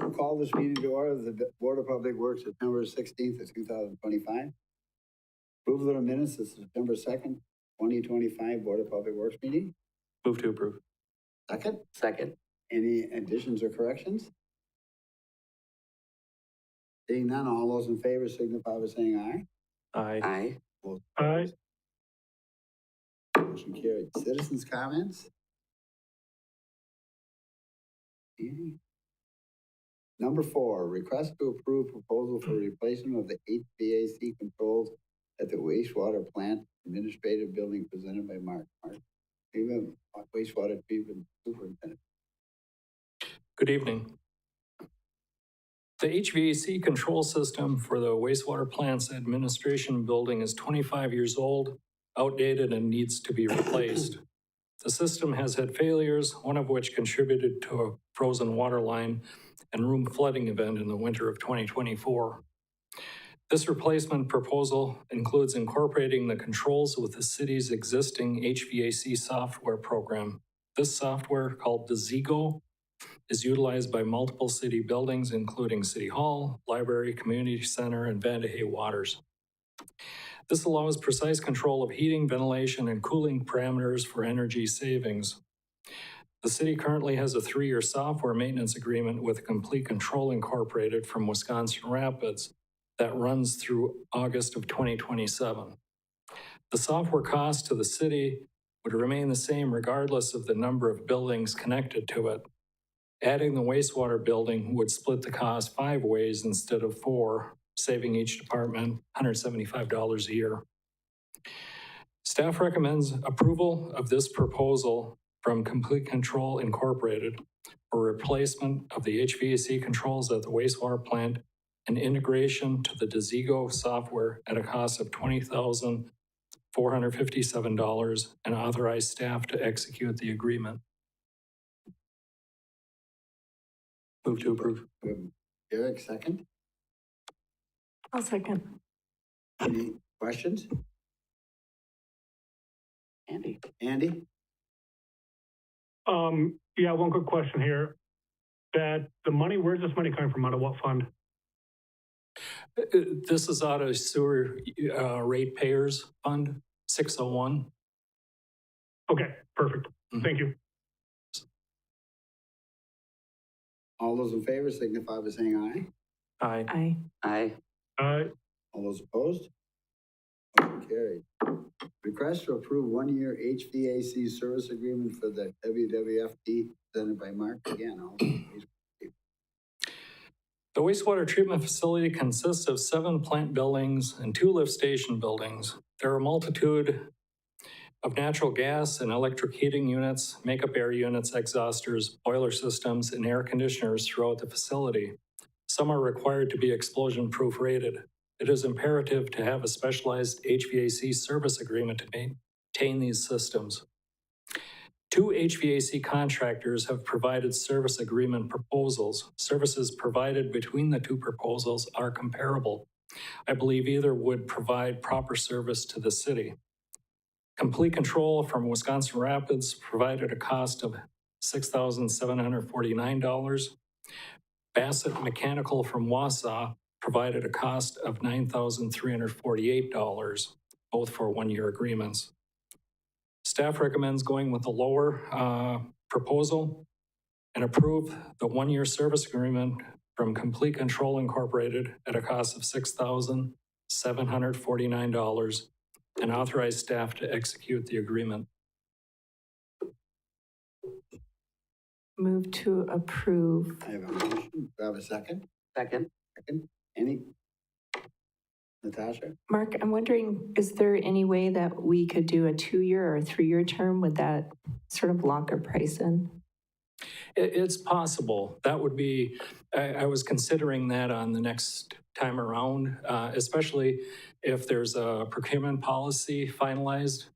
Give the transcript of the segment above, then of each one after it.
I'll call this meeting to order of the Board of Public Works, September 16th of 2025. Approval of the minutes of September 2nd, 2025 Board of Public Works meeting. Move to approve. Second. Second. Any additions or corrections? Seeing none, all those in favor signify by saying aye. Aye. Aye. Both Aye. motion carried. Citizens' comments? Any? Number 4, request to approve proposal for replacement of the HVAC controls at the wastewater plant administrative building presented by Mark. Even wastewater treatment superintendent. Good evening. The HVAC control system for the wastewater plant's administration building is 25 years old, outdated, and needs to be replaced. The system has had failures, one of which contributed to a frozen water line and room flooding event in the winter of 2024. This replacement proposal includes incorporating the controls with the city's existing HVAC software program. This software, called Desigo, is utilized by multiple city buildings, including City Hall, Library, Community Center, and Vandahay Waters. This allows precise control of heating, ventilation, and cooling parameters for energy savings. The city currently has a 3-year software maintenance agreement with Complete Control Incorporated from Wisconsin Rapids that runs through August of 2027. The software cost to the city would remain the same regardless of the number of buildings connected to it. Adding the wastewater building would split the cost 5 ways instead of 4, saving each department $175 a year. Staff recommends approval of this proposal from Complete Control Incorporated for replacement of the HVAC controls at the wastewater plant and integration to the Desigo software at a cost of $20,457 and authorize staff to execute the agreement. Move to approve. Eric, second. I'll second. Any questions? Andy. Andy? Yeah, one quick question here. That the money, where's this money coming from? Out of what fund? This is out of sewer ratepayers fund 601. Okay, perfect. Thank you. All those in favor signify by saying aye. Aye. Aye. Aye. Aye. All those opposed? Motion carried. Request to approve 1-year HVAC service agreement for the WWFD presented by Mark again. The wastewater treatment facility consists of 7 plant buildings and 2 lift station buildings. There are a multitude of natural gas and electric heating units, makeup air units, exhausters, boiler systems, and air conditioners throughout the facility. Some are required to be explosion-proof rated. It is imperative to have a specialized HVAC service agreement to maintain these systems. 2 HVAC contractors have provided service agreement proposals. Services provided between the 2 proposals are comparable. I believe either would provide proper service to the city. Complete Control from Wisconsin Rapids provided a cost of $6,749. Bassett Mechanical from Wausau provided a cost of $9,348, both for 1-year agreements. Staff recommends going with the lower proposal and approve the 1-year service agreement from Complete Control Incorporated at a cost of $6,749 and authorize staff to execute the agreement. Move to approve. I have a motion. Do I have a second? Second. Second. Any? Natasha? Mark, I'm wondering, is there any way that we could do a 2-year or a 3-year term? Would that sort of lock our price in? It's possible. That would be, I was considering that on the next time around, especially if there's a procurement policy finalized,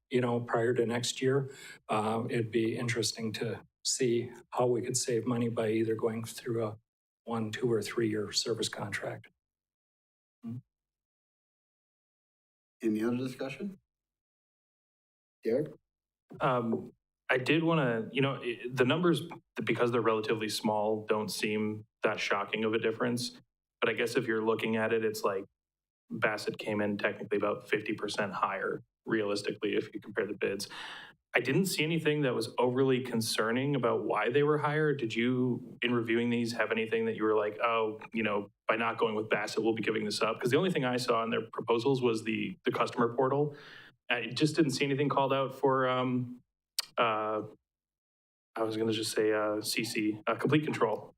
prior to next year. It'd be interesting to see how we could save money by either going through a 1, 2, or 3-year service contract. Any other discussion? Derek? I did want to, the numbers, because they're relatively small, don't seem that shocking of a difference. But I guess if you're looking at it, it's like Bassett came in technically about 50% higher, realistically, if you compare the bids. I didn't see anything that was overly concerning about why they were higher. Did you, in reviewing these, have anything that you were like, oh, by not going with Bassett, we'll be giving this up? Because the only thing I saw in their proposals was the customer portal. I just didn't see anything called out for, I was going to just say CC, complete control.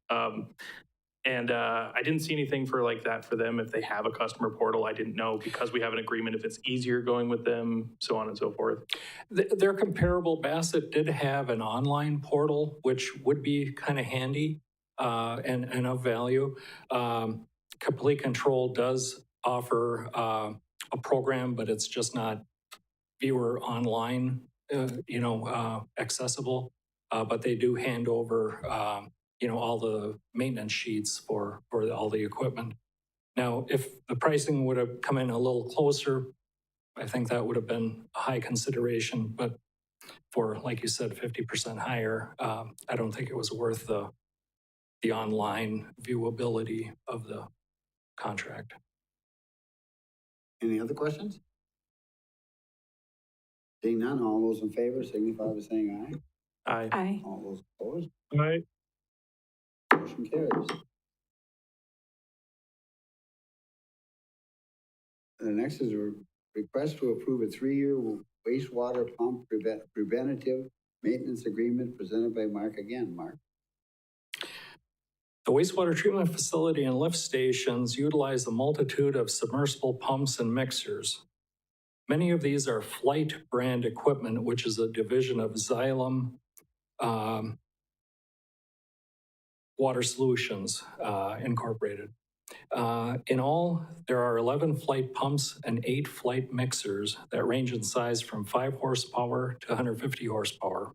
And I didn't see anything for like that for them. If they have a customer portal, I didn't know because we have an agreement if it's easier going with them, so on and so forth. They're comparable. Bassett did have an online portal, which would be kind of handy and of value. Complete Control does offer a program, but it's just not viewer online, accessible. But they do hand over, all the maintenance sheets for all the equipment. Now, if the pricing would have come in a little closer, I think that would have been a high consideration. But for, like you said, 50% higher, I don't think it was worth the online viewability of the contract. Any other questions? Seeing none, all those in favor signify by saying aye. Aye. Aye. All those opposed, Aye. motion carries. The next is a request to approve a 3-year wastewater pump preventative maintenance agreement presented by Mark again. Mark. The wastewater treatment facility and lift stations utilize a multitude of submersible pumps and mixers. Many of these are Flight brand equipment, which is a division of Xylem Water Solutions Incorporated. In all, there are 11 Flight pumps and 8 Flight mixers that range in size from 5 horsepower to 150 horsepower.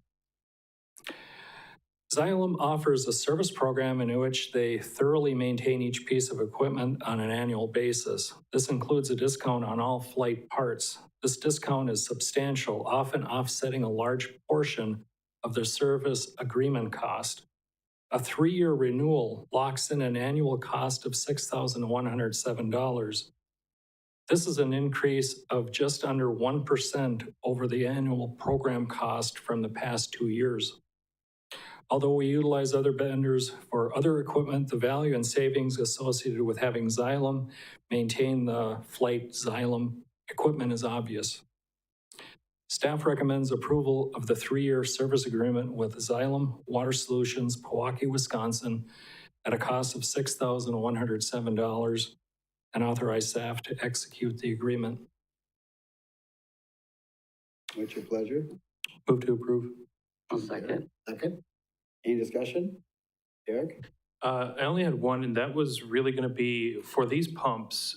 Xylem offers a service program in which they thoroughly maintain each piece of equipment on an annual basis. This includes a discount on all Flight parts. This discount is substantial, often offsetting a large portion of their service agreement cost. A 3-year renewal locks in an annual cost of $6,107. This is an increase of just under 1% over the annual program cost from the past 2 years. Although we utilize other vendors for other equipment, the value and savings associated with having Xylem maintain the Flight Xylem equipment is obvious. Staff recommends approval of the 3-year service agreement with Xylem Water Solutions, Pewaukee, Wisconsin, at a cost of $6,107, and authorize staff to execute the agreement. What's your pleasure? Move to approve. I'll second. Second. Any discussion? Derek? I only had one, and that was really going to be for these pumps.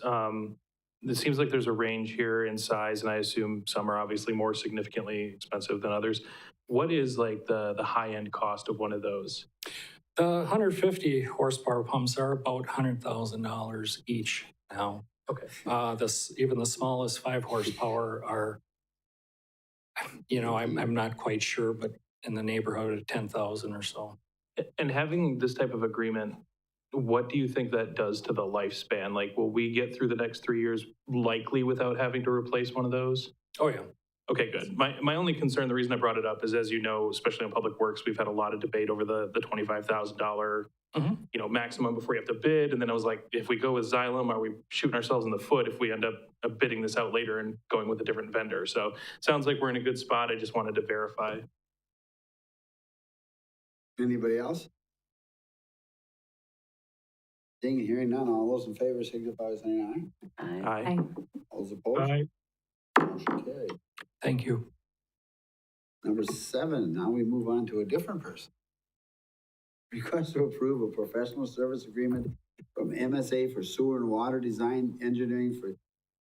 It seems like there's a range here in size, and I assume some are obviously more significantly expensive than others. What is like the high-end cost of one of those? The 150 horsepower pumps are about $100,000 each now. Okay. Even the smallest 5 horsepower are, I'm not quite sure, but in the neighborhood of 10,000 or so. And having this type of agreement, what do you think that does to the lifespan? Like, will we get through the next 3 years likely without having to replace one of those? Oh, yeah. Okay, good. My only concern, the reason I brought it up is, as you know, especially in Public Works, we've had a lot of debate over the $25,000, maximum before you have to bid. And then I was like, if we go with Xylem, are we shooting ourselves in the foot if we end up bidding this out later and going with a different vendor? So sounds like we're in a good spot. I just wanted to verify. Anybody else? Seeing and hearing none, all those in favor signify by saying aye. Aye. All those opposed, Aye. motion carried. Thank you. Number 7, now we move on to a different person. Request to approve a professional service agreement from MSA for sewer and water design engineering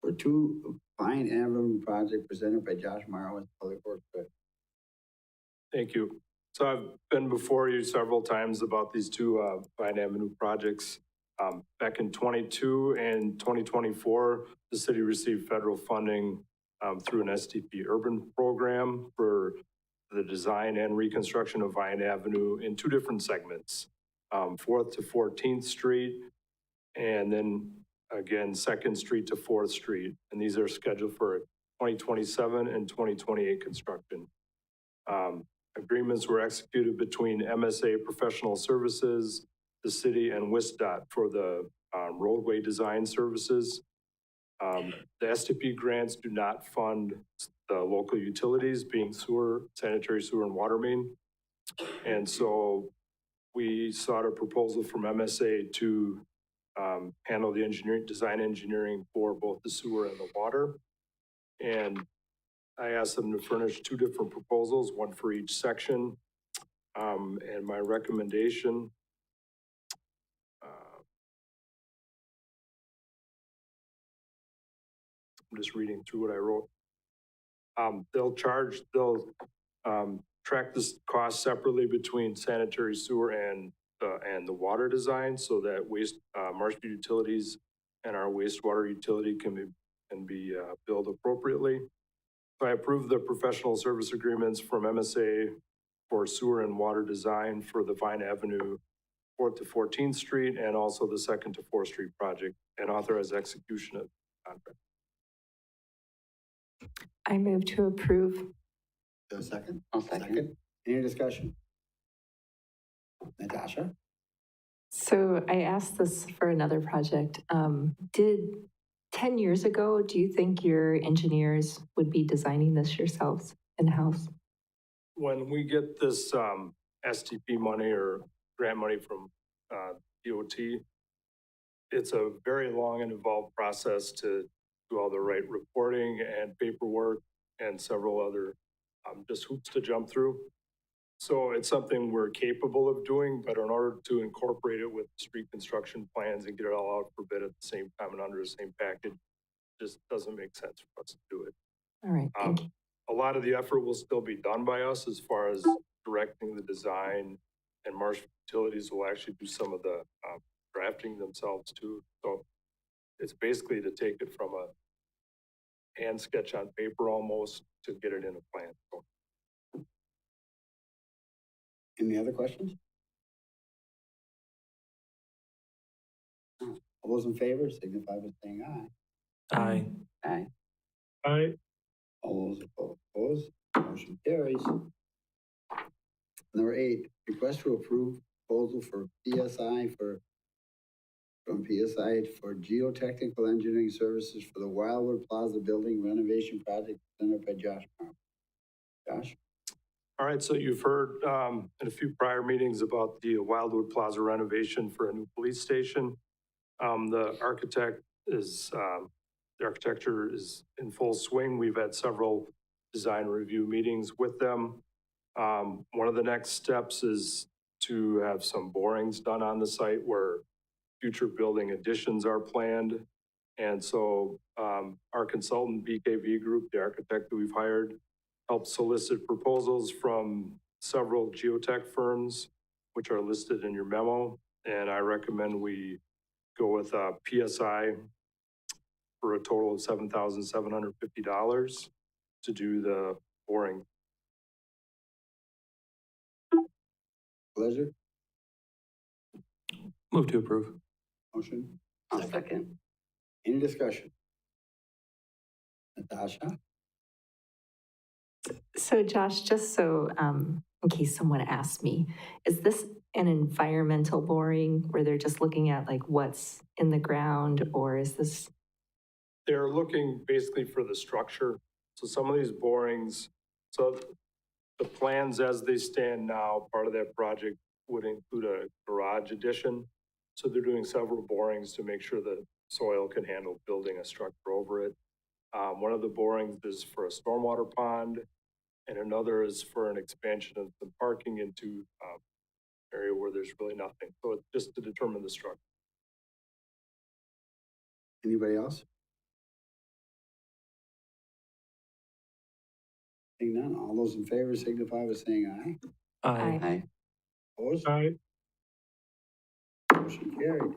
for 2 Pine Avenue project presented by Josh Morrow with Public Works. Thank you. So I've been before you several times about these 2 Pine Avenue projects. Back in 22 and 2024, the city received federal funding through an STP urban program for the design and reconstruction of Vine Avenue in two different segments, 4th to 14th Street, and then again, 2nd Street to 4th Street. And these are scheduled for 2027 and 2028 construction. Agreements were executed between MSA Professional Services, the city, and WISDOT for the roadway design services. The STP grants do not fund the local utilities, being sewer, sanitary sewer, and water main. And so we sought a proposal from MSA to handle the design engineering for both the sewer and the water. And I asked them to furnish two different proposals, one for each section. And my recommendation, I'm just reading through what I wrote. They'll track this cost separately between sanitary sewer and the water design, so that Marshfield Utilities and our wastewater utility can be billed appropriately. So I approved the professional service agreements from MSA for sewer and water design for the Vine Avenue 4th to 14th Street, and also the 2nd to 4th Street project, and authorize execution of the contract. I move to approve. A second? I'll second. Any discussion? Natasha? So I asked this for another project. 10 years ago, do you think your engineers would be designing this yourselves in-house? When we get this STP money or grant money from DOT, it's a very long and involved process to do all the right reporting and paperwork and several other just hoops to jump through. So it's something we're capable of doing, but in order to incorporate it with street construction plans and get it all out for bid at the same time and under the same package, just doesn't make sense for us to do it. All right, thank you. A lot of the effort will still be done by us as far as directing the design, and Marshfield Utilities will actually do some of the drafting themselves too. So it's basically to take it from a hand sketch on paper almost to get it in a plan. So, Any other questions? All those in favor signify by saying aye. Aye. Aye. Aye. All those opposed, motion carries. Number 8, request to approve proposal from PSI for geotechnical engineering services for the Wildwood Plaza building renovation project presented by Josh Marr. Josh? all right, so you've heard in a few prior meetings about the Wildwood Plaza renovation for a new police station. The architecture is in full swing. We've had several design review meetings with them. One of the next steps is to have some borings done on the site where future building additions are planned. And so our consultant, BKV Group, the architect that we've hired, helped solicit proposals from several geotech firms, which are listed in your memo. And I recommend we go with PSI for a total of $7,750 to do the boring. Pleasure? Move to approve. Motion? I'll second. Any discussion? Natasha? So Josh, just so in case someone asks me, is this an environmental boring where they're just looking at like what's in the ground, or is this? They're looking basically for the structure. So some of these borings, so the plans as they stand now, part of that project would include a garage addition. So they're doing several borings to make sure the soil can handle building a structure over it. One of the borings is for a stormwater pond, and another is for an expansion of the parking into area where there's really nothing. So it's just to determine the structure. Anybody else? Seeing none, all those in favor signify by saying aye. Aye. Aye. Opposed? Aye. Motion carried.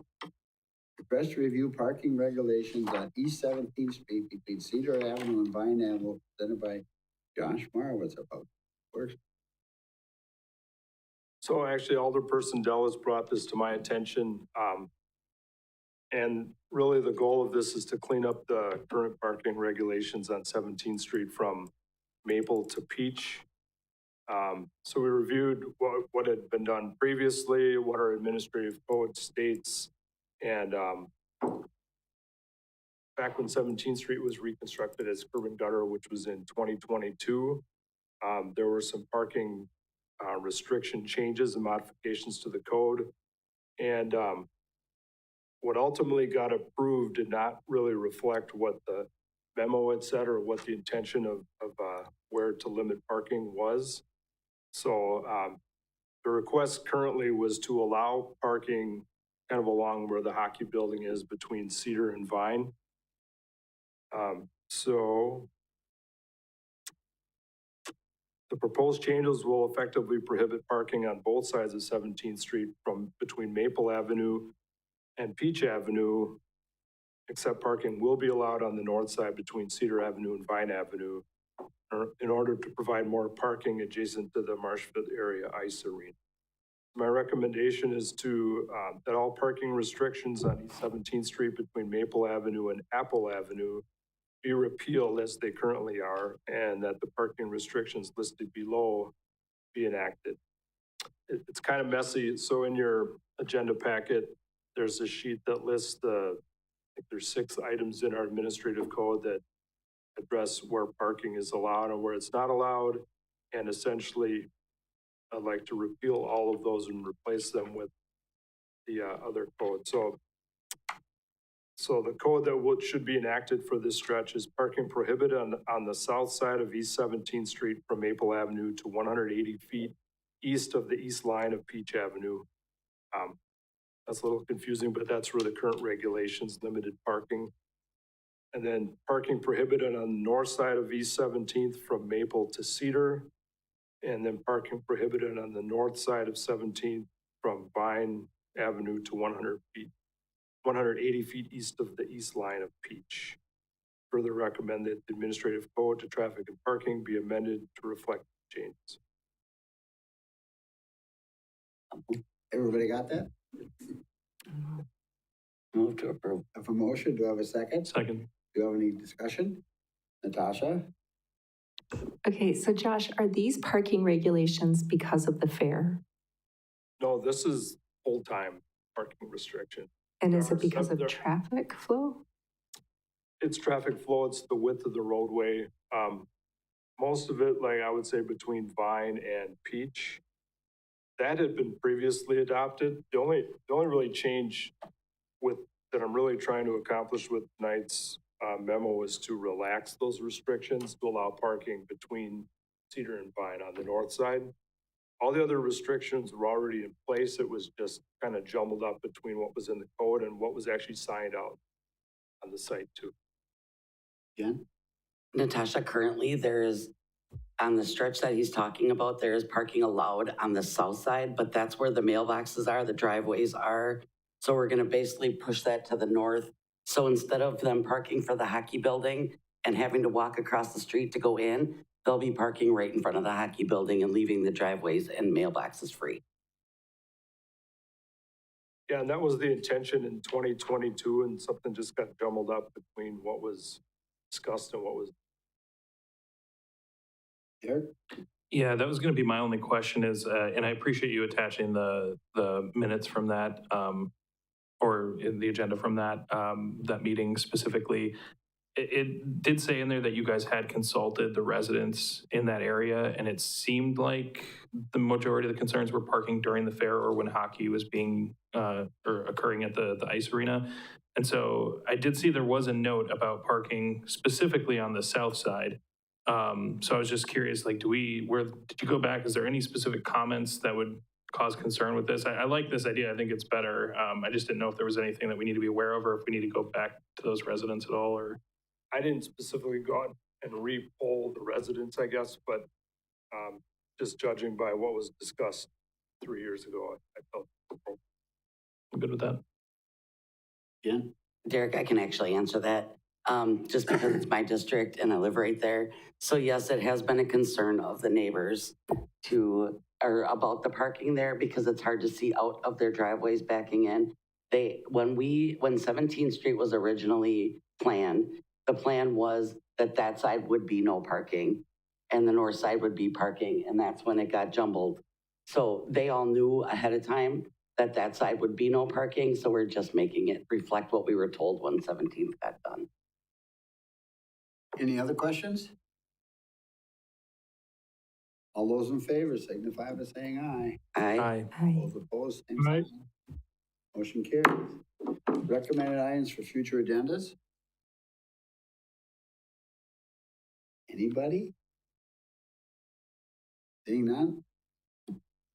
Request to review parking regulations on East 17th Street between Cedar Avenue and Vine Avenue, presented by Josh Marr. What's up? Works. So actually, Alderperson Dell brought this to my attention. And really the goal of this is to clean up the current parking regulations on 17th Street from Maple to Peach. So we reviewed what had been done previously, what our administrative code states. And back when 17th Street was reconstructed as curb and gutter, which was in 2022, there were some parking restriction changes and modifications to the code. And what ultimately got approved did not really reflect what the memo had said or what the intention of where to limit parking was. So the request currently was to allow parking kind of along where the hockey building is between Cedar and Vine. So the proposed changes will effectively prohibit parking on both sides of 17th Street from between Maple Avenue and Peach Avenue, except parking will be allowed on the north side between Cedar Avenue and Vine Avenue in order to provide more parking adjacent to the Marshfield area ice arena. My recommendation is to that all parking restrictions on East 17th Street between Maple Avenue and Apple Avenue be repealed as they currently are, and that the parking restrictions listed below be enacted. It's kind of messy. So in your agenda packet, there's a sheet that lists I think there's 6 items in our administrative code that address where parking is allowed and where it's not allowed. And essentially, I'd like to repeal all of those and replace them with the other code. So the code that should be enacted for this stretch is parking prohibited on the south side of East 17th Street from Maple Avenue to 180 feet east of the east line of Peach Avenue. That's a little confusing, but that's where the current regulations limited parking. And then parking prohibited on the north side of East 17th from Maple to Cedar. And then parking prohibited on the north side of 17th from Vine Avenue to 180 feet east of the east line of Peach. Further recommend that the administrative code to traffic and parking be amended to reflect changes. Everybody got that? Move to approve. I have a motion. Do I have a second? Second. Do you have any discussion? Natasha? Okay, so Josh, are these parking regulations because of the fair? No, this is full-time parking restriction. And is There it are because some- of traffic flow? It's traffic flow, it's the width of the roadway. Most of it, like I would say between Vine and Peach, that had been previously adopted. The only really change that I'm really trying to accomplish with tonight's memo is to relax those restrictions to allow parking between Cedar and Vine on the north side. All the other restrictions were already in place. It was just kind of jumbled up between what was in the code and what was actually signed out on the site too. Jen? Natasha, currently there is, on the stretch that he's talking about, there is parking allowed on the south side, but that's where the mailboxes are, the driveways are. So we're gonna basically push that to the north. So instead of them parking for the hockey building and having to walk across the street to go in, they'll be parking right in front of the hockey building and leaving the driveways and mailboxes free. Yeah, and that was the intention in 2022, and something just got jumbled up between what was discussed and what was. Derek? Yeah, that was going to be my only question is, and I appreciate you attaching the minutes from that, or in the agenda from that meeting specifically. It did say in there that you guys had consulted the residents in that area, and it seemed like the majority of the concerns were parking during the fair or when hockey was being or occurring at the ice arena. And so I did see there was a note about parking specifically on the south side. So I was just curious, like, did you go back? Is there any specific comments that would cause concern with this? I like this idea. I think it's better. I just didn't know if there was anything that we need to be aware of or if we need to go back to those residents at all, or. I didn't specifically go out and re-poll the residents, I guess, but just judging by what was discussed 3 years ago, I felt appropriate. I'm good with that. Jen? Derek, I can actually answer that. just because it's my district and I live right there. So yes, it has been a concern of the neighbors or about the parking there because it's hard to see out of their driveways backing in. When 17th Street was originally planned, the plan was that side would be no parking and the north side would be parking, and that's when it got jumbled. So they all knew ahead of time that side would be no parking, so we're just making it reflect what we were told when 17th got done. Any other questions? All those in favor signify by saying aye. Aye. Hi. Those opposed, same Aye. sign. Motion carries. Recommended items for future agendas? Anybody? Seeing none?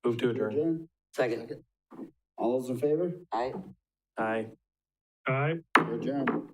Move to adjourn. Second. All those in favor? Aye. Aye. Aye. Adjourn.